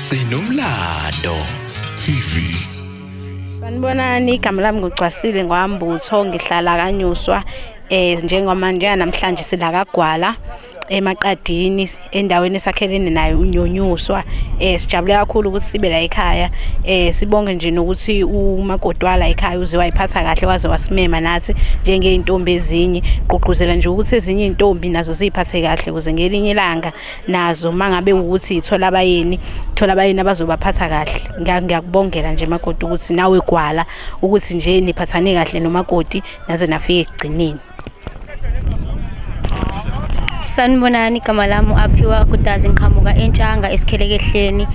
Sinomlando TV. Sanibonani, igama lami nguCwasile Ngwambutho, ngihlala kaNyuswa njengoba namhlanje sila kaGwala eMaqadini endaweni esakhelene nayo uNyonyuswa. Sijabule kakhulu ukuthi sibe la ekhaya. Sibonge nje nokuthi umakoti wala ekhaya uze wayiphatha kahle waze wasimema nathi njengeintombi ezinye. Gqugquzela nje ukuthi ezinye intombi nazo ziphathe kahle ukuze ngelinye ilanga nazo mangabe ukuthi ithola abayeni abazobaphatha kahle. Ngiyakubongela nje makoti ukuthi nawe Gwala ukuthi nje niphathane kahle nomakoti naze nafike ekugcineni. Sanibonani, igama lami Aphiwa Kutazi, ngiqhamuka eNtshanga esikhelekehleni.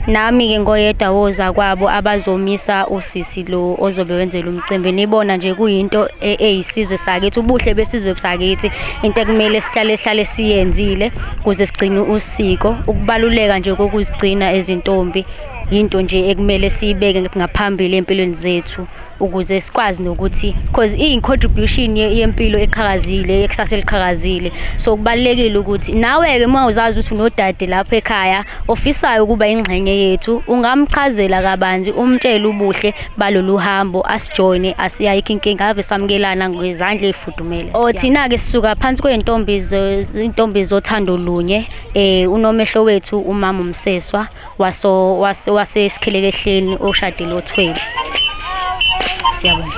Nami ke ngoyedwa woza kwabo abazomisa usisi lo ozobe wenzela umcimbi. Nibona nje kuyinto eyisizwe sakithi, ubuhle besizwe sakithi, into ekumele sihlale siyenzile kuze sigcine usiko. Ukubaluleka nje kokuzigcina ezintombi into nje ekumele siyibeke ngaphambili empilweni zethu ukuze sikwazi nokuthi because i-contribution yempilo eqhakazile, ekusasa eliqhakazile. So kubalekile ukuthi nawe ke uma uzazi ukuthi unodade lapha ekhaya ofisayo ukuba ingxenye yethu, ungamchazela kabanzi, umtshela ubuhle balolu hambo, asijoyine, asiyayikho inkinga, ave samukelana ngezandla ezifudumele. Thina ke sisuka phansi kweintombi zothando lunye. Unomehlo wethu umama uMseswa wasesikhelekehleni oshadile othwele. Siyabonga.